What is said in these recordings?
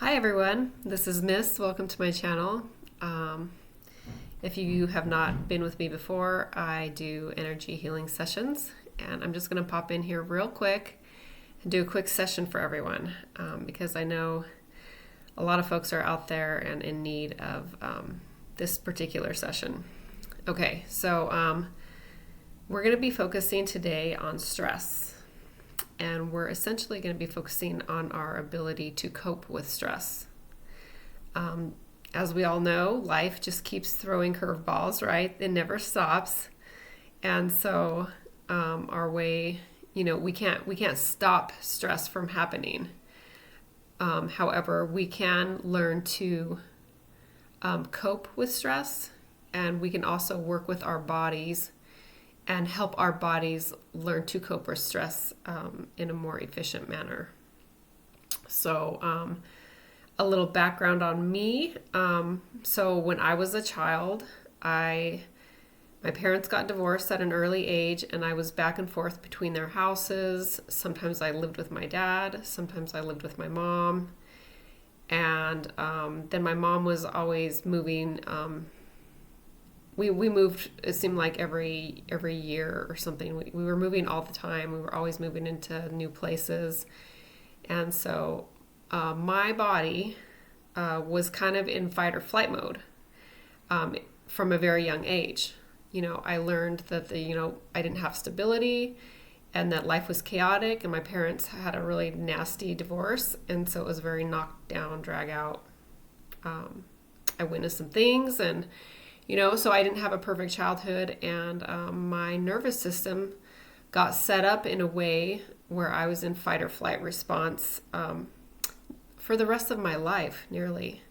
Hi everyone, this is Miss. Welcome to my channel. If you have not been with me before, I do energy healing sessions, and I'm just going to pop in here real quick and do a quick session for everyone because I know a lot of folks are out there and in need of this particular session. Okay, so we're going to be focusing today on stress. And we're essentially going to be focusing on our ability to cope with stress. As we all know, life just keeps throwing curveballs, right? It never stops. And so our way, we can't stop stress from happening. However, we can learn to cope with stress, and we can also work with our bodies and help our bodies learn to cope with stress in a more efficient manner. So a little background on me. So when I was a child, my parents got divorced at an early age, and I was back and forth between their houses. Sometimes I lived with my dad, sometimes I lived with my mom. And then my mom was always moving. We moved, it seemed like every year or something. We were moving all the time. We were always moving into new places. And so my body was kind of in fight or flight mode from a very young age. I learned that I didn't have stability and that life was chaotic, and my parents had a really nasty divorce. And so it was very knocked down, drag out. I witnessed some things, and so I didn't have a perfect childhood, and my nervous system got set up in a way where I was in fight or flight response for the rest of my life, nearly.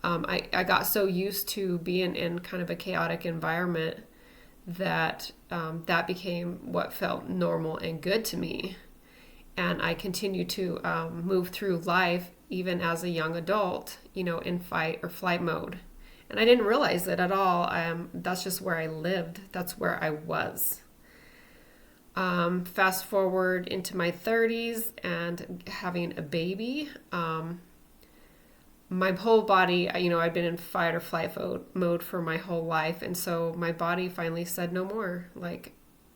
I got so used to being in kind of a chaotic environment that that became what felt normal and good to me. And I continued to move through life, even as a young adult, in fight or flight mode. And I didn't realize it at all. That's just where I lived. That's where I was. Fast forward into my 30s and having a baby. My whole body, I'd been in fight or flight mode for my whole life. And so my body finally said no more. Like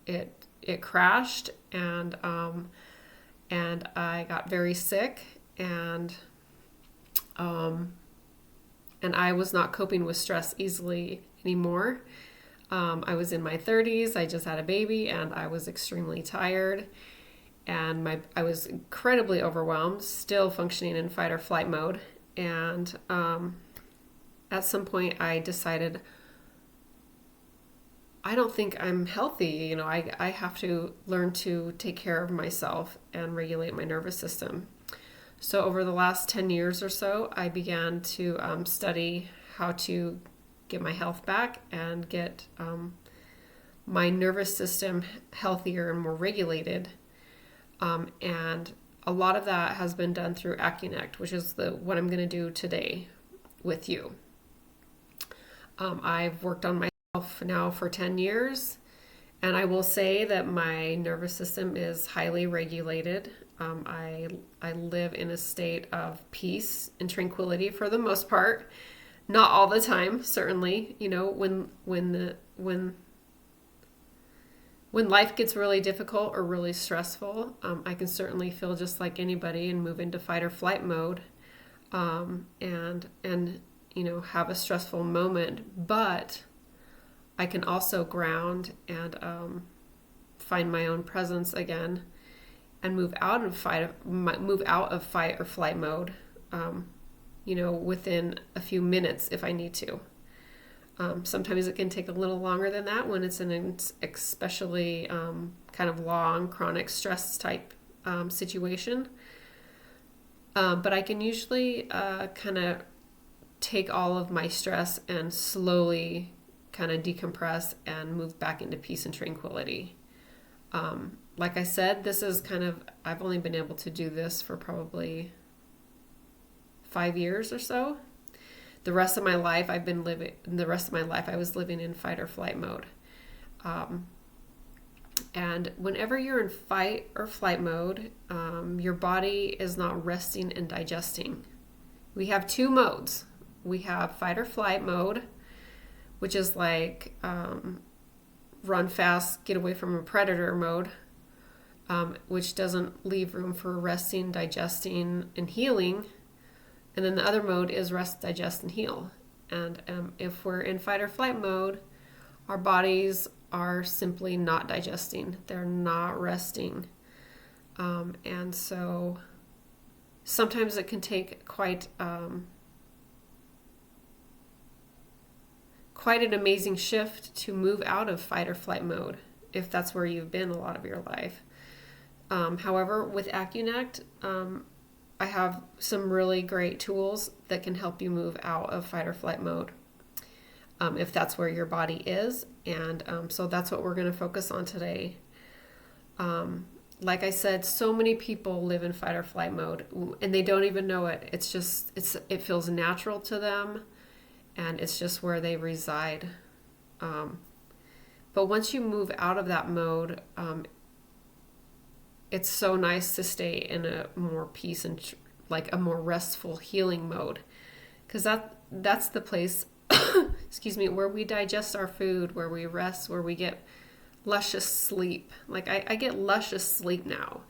it crashed, and I got very sick, and I was not coping with stress easily anymore. I was in my 30s, I just had a baby, and I was extremely tired, and I was incredibly overwhelmed, still functioning in fight or flight mode. And at some point I decided, I don't think I'm healthy. I have to learn to take care of myself and regulate my nervous system. So over the last 10 years or so, I began to study how to get my health back and get my nervous system healthier and more regulated. And a lot of that has been done through AccuNect, which is what I'm going to do today with you. I've worked on myself now for 10 years, and I will say that my nervous system is highly regulated. I live in a state of peace and tranquility for the most part. Not all the time, certainly. When life gets really difficult or really stressful, I can certainly feel just like anybody and move into fight or flight mode, and have a stressful moment. But I can also ground and find my own presence again, and move out of fight or flight mode, within a few minutes if I need to. Sometimes it can take a little longer than that when it's an especially kind of long chronic stress type situation. But I can usually kind of take all of my stress and slowly kind of decompress and move back into peace and tranquility. Like I said, I've only been able to do this for probably 5 years or so. The rest of my life I was living in fight or flight mode. And whenever you're in fight or flight mode, your body is not resting and digesting. We have two modes. We have fight or flight mode, which is like run fast, get away from a predator mode, which doesn't leave room for resting, digesting, and healing. And then the other mode is rest, digest, and heal. And if we're in fight or flight mode, our bodies are simply not digesting. They're not resting. And so sometimes it can take quite an amazing shift to move out of fight or flight mode, if that's where you've been a lot of your life. However, with AccuNect, I have some really great tools that can help you move out of fight or flight mode, if that's where your body is. And so that's what we're going to focus on today. Like I said, so many people live in fight or flight mode and they don't even know it. It feels natural to them, and it's just where they reside. But once you move out of that mode, it's so nice to stay in a more peace and like a more restful healing mode, because that's the place excuse me, where we digest our food, where we rest, where we get luscious sleep. Like I get luscious sleep now.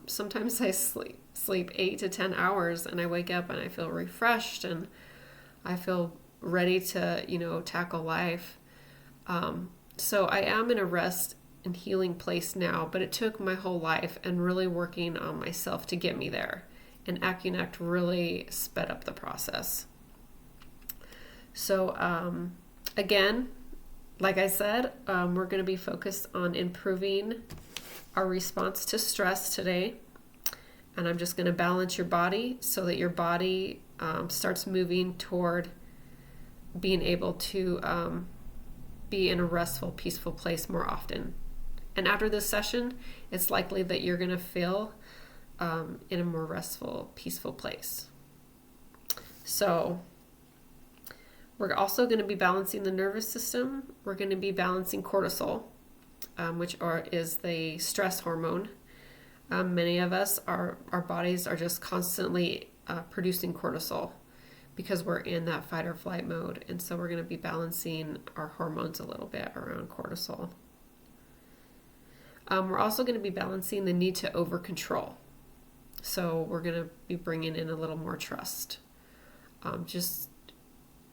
Sometimes I sleep 8 to 10 hours and I wake up and I feel refreshed and I feel ready to, tackle life. So I am in a rest and healing place now, but it took my whole life and really working on myself to get me there. And AccuNect really sped up the process. So again, like I said, we're going to be focused on improving our response to stress today. And I'm just going to balance your body so that your body starts moving toward being able to be in a restful, peaceful place more often. And after this session, it's likely that you're going to feel in a more restful, peaceful place. So we're also going to be balancing the nervous system. We're going to be balancing cortisol, which is the stress hormone. Many of us, our bodies are just constantly producing cortisol because we're in that fight or flight mode. And so we're going to be balancing our hormones a little bit around cortisol. We're also going to be balancing the need to over control. So we're going to be bringing in a little more trust.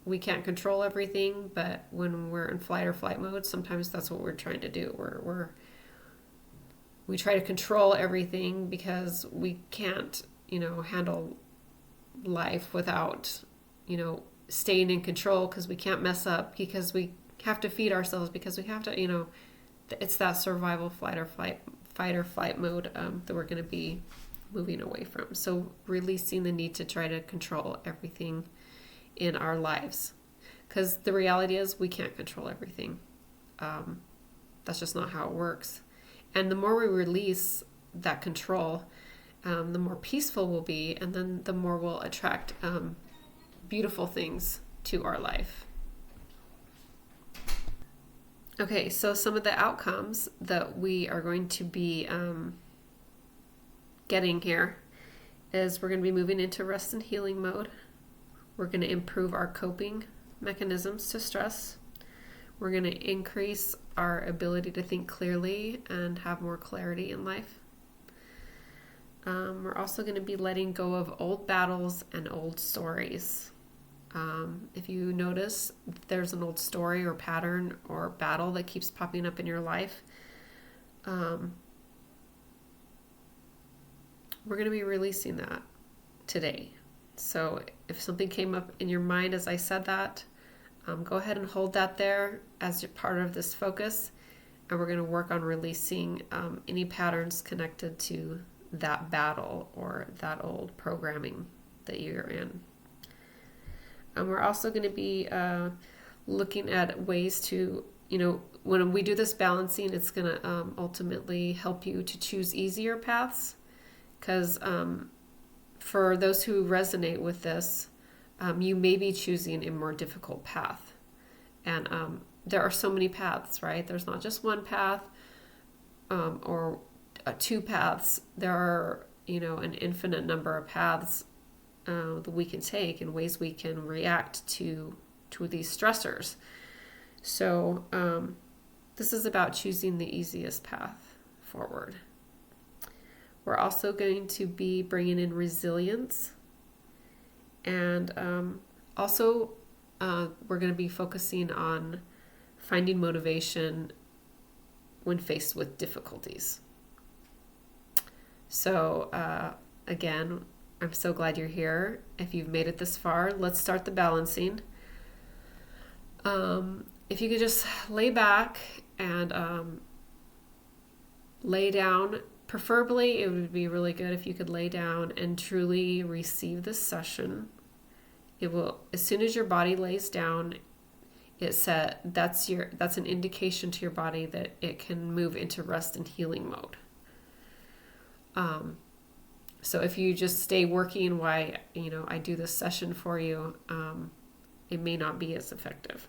We can't control everything, but when we're in flight or flight mode, sometimes that's what we're trying to do. We try to control everything because we can't, handle life without, staying in control, because we can't mess up, because we have to feed ourselves, because we have to, it's that survival fight or flight mode that we're going to be moving away from. So releasing the need to try to control everything in our lives, because the reality is we can't control everything. That's just not how it works. And the more we release that control, the more peaceful we'll be, and then the more we'll attract beautiful things to our life. Okay, so some of the outcomes that we are going to be getting here is we're going to be moving into rest and healing mode. We're going to improve our coping mechanisms to stress. We're going to increase our ability to think clearly and have more clarity in life. We're also going to be letting go of old battles and old stories. If you notice there's an old story or pattern or battle that keeps popping up in your life, we're going to be releasing that today. So if something came up in your mind as I said that, go ahead and hold that there as part of this focus, and we're going to work on releasing any patterns connected to that battle or that old programming that you're in. And we're also going to be looking at ways to, when we do this balancing, it's going to ultimately help you to choose easier paths, because for those who resonate with this, you may be choosing a more difficult path. And there are so many paths, right? There's not just one path or two paths. There are, an infinite number of paths that we can take and ways we can react to these stressors. So this is about choosing the easiest path forward. We're also going to be bringing in resilience, and also we're going to be focusing on finding motivation when faced with difficulties. So again, I'm so glad you're here. If you've made it this far, let's start the balancing. If you could just lay back and lay down, preferably it would be really good if you could lay down and truly receive this session. It will, as soon as your body lays down, that's an indication to your body that it can move into rest and healing mode. So if you just stay working while I do this session for you, it may not be as effective.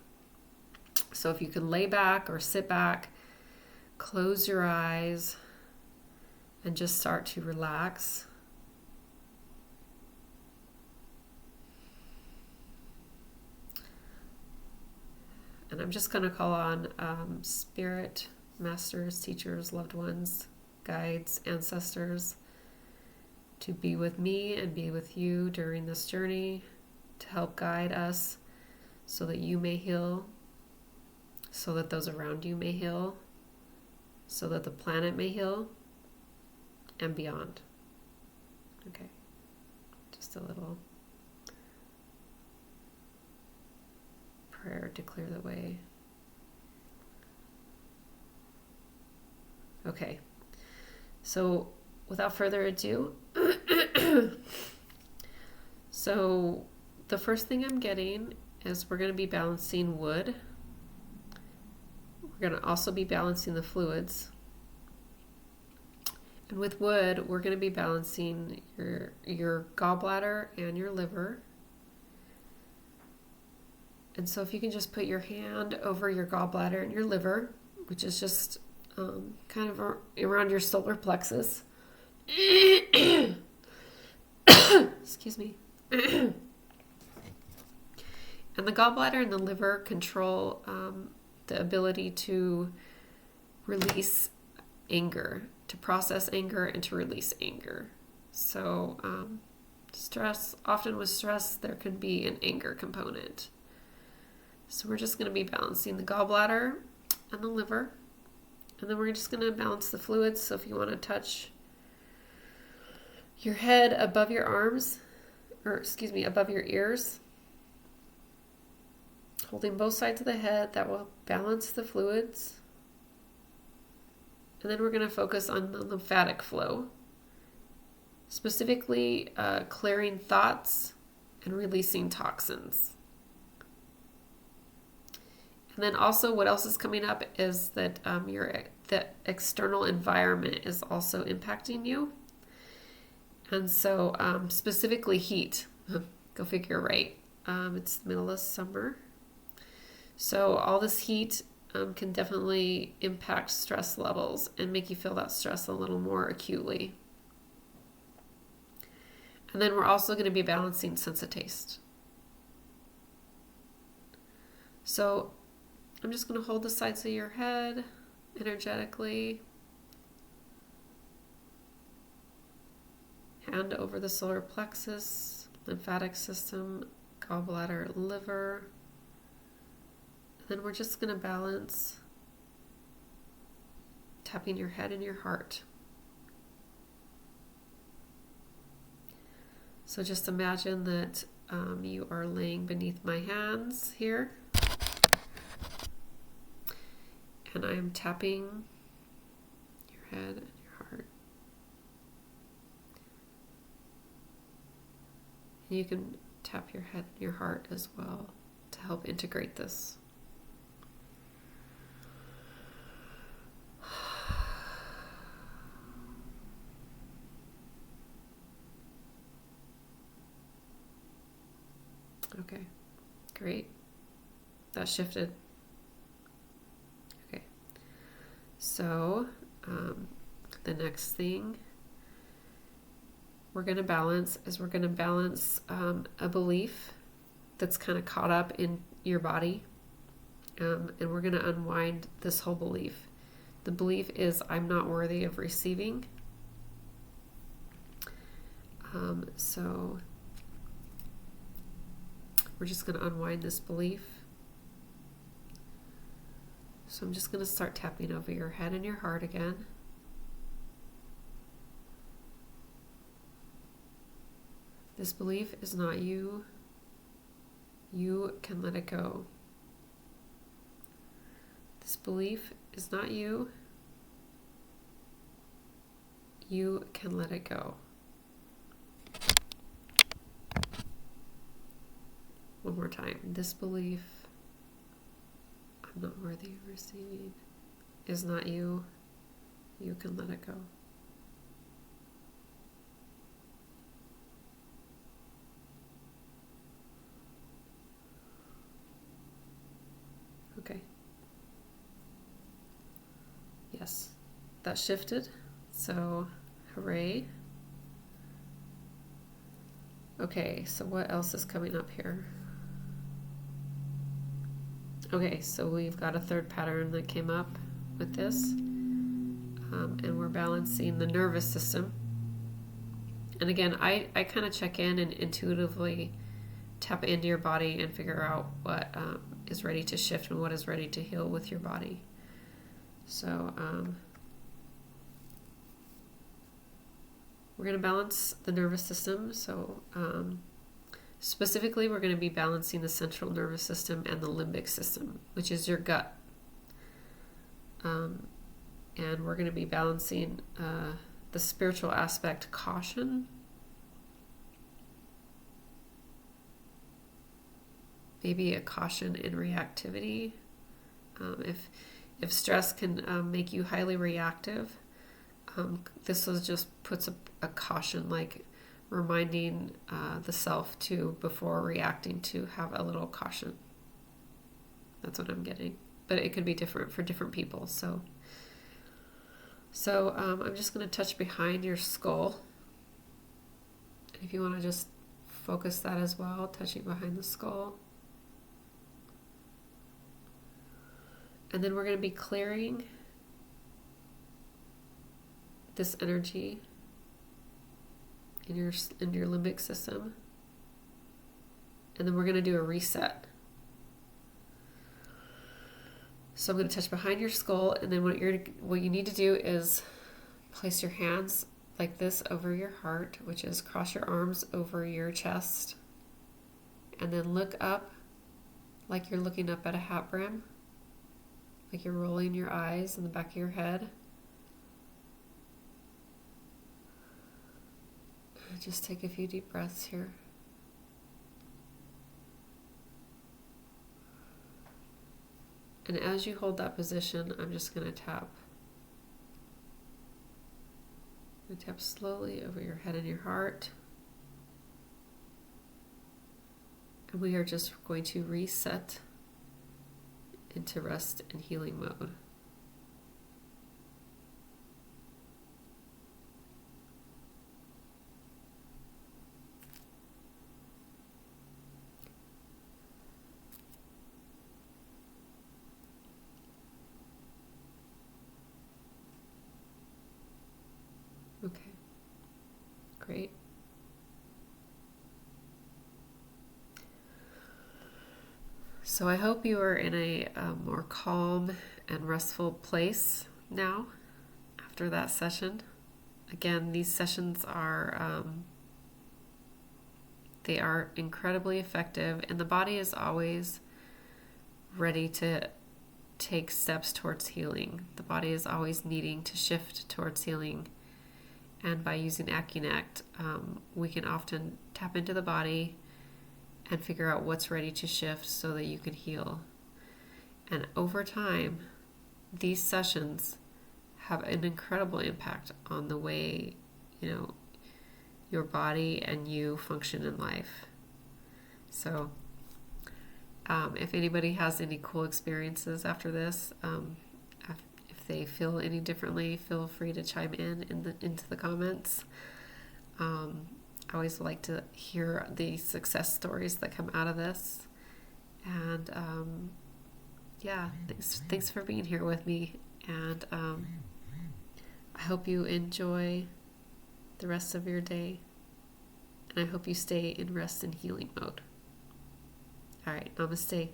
So if you can lay back or sit back, close your eyes, and just start to relax. And I'm just going to call on spirit, masters, teachers, loved ones, guides, ancestors to be with me and be with you during this journey, to help guide us so that you may heal, so that those around you may heal, so that the planet may heal, and beyond. Okay, just a little prayer to clear the way. Okay, so without further ado, so the first thing I'm getting is we're going to be balancing wood. We're going to also be balancing the fluids. And with wood, we're going to be balancing your gallbladder and your liver. And so if you can just put your hand over your gallbladder and your liver, which is just kind of around your solar plexus. Excuse me. And the gallbladder and the liver control the ability to release anger, to process anger, and to release anger. So often with stress, there can be an anger component. So we're just going to be balancing the gallbladder and the liver. And then we're just going to balance the fluids. So if you want to touch your head above your arms, above your ears, holding both sides of the head, that will balance the fluids. And then we're going to focus on the lymphatic flow, specifically clearing thoughts and releasing toxins. And then also what else is coming up is that the external environment is also impacting you. And so specifically heat. Go figure, right? It's the middle of summer. So all this heat can definitely impact stress levels and make you feel that stress a little more acutely. And then we're also going to be balancing sense of taste. So I'm just going to hold the sides of your head energetically. Hand over the solar plexus, lymphatic system, gallbladder, liver. And then we're just going to balance, tapping your head and your heart. So just imagine that you are laying beneath my hands here. And I am tapping your head and your heart. And you can tap your head and your heart as well to help integrate this. Okay, great. That shifted. Okay, so the next thing we're going to balance is we're going to balance a belief that's kind of caught up in your body. And we're going to unwind this whole belief. The belief is, I'm not worthy of receiving. So we're just going to unwind this belief. So I'm just going to start tapping over your head and your heart again. This belief is not you. You can let it go. This belief is not you. You can let it go. One more time. This belief, I'm not worthy of receiving, is not you. You can let it go. Okay. Yes, that shifted. So, hooray. Okay, so what else is coming up here? Okay, so we've got a third pattern that came up with this. And we're balancing the nervous system. And again, I kind of check in and intuitively tap into your body and figure out what is ready to shift and what is ready to heal with your body. So we're going to balance the nervous system. So specifically, we're going to be balancing the central nervous system and the limbic system, which is your gut. And we're going to be balancing the spiritual aspect, caution. Maybe a caution in reactivity. If stress can make you highly reactive, this just puts a caution, like reminding the self to, before reacting, to have a little caution. That's what I'm getting. But it could be different for different people. So I'm just going to touch behind your skull. If you want to just focus that as well, touching behind the skull. And then we're going to be clearing this energy in your limbic system. And then we're going to do a reset. So I'm going to touch behind your skull, and then what you need to do is place your hands like this over your heart, which is cross your arms over your chest, and then look up like you're looking up at a hat brim. Like you're rolling your eyes in the back of your head. Just take a few deep breaths here. And as you hold that position, I'm just going to tap. I'm going to tap slowly over your head and your heart. And we are just going to reset into rest and healing mode. Okay, great. So I hope you are in a more calm and restful place now after that session. Again, these sessions are they are incredibly effective, and the body is always ready to take steps towards healing. The body is always needing to shift towards healing. And by using AccuNect, we can often tap into the body and figure out what's ready to shift so that you can heal. And over time, these sessions have an incredible impact on the way, your body and you function in life. So if anybody has any cool experiences after this, if they feel any differently, feel free to chime into the comments. I always like to hear the success stories that come out of this. And yeah, thanks for being here with me. And I hope you enjoy the rest of your day. And I hope you stay in rest and healing mode. All right, namaste.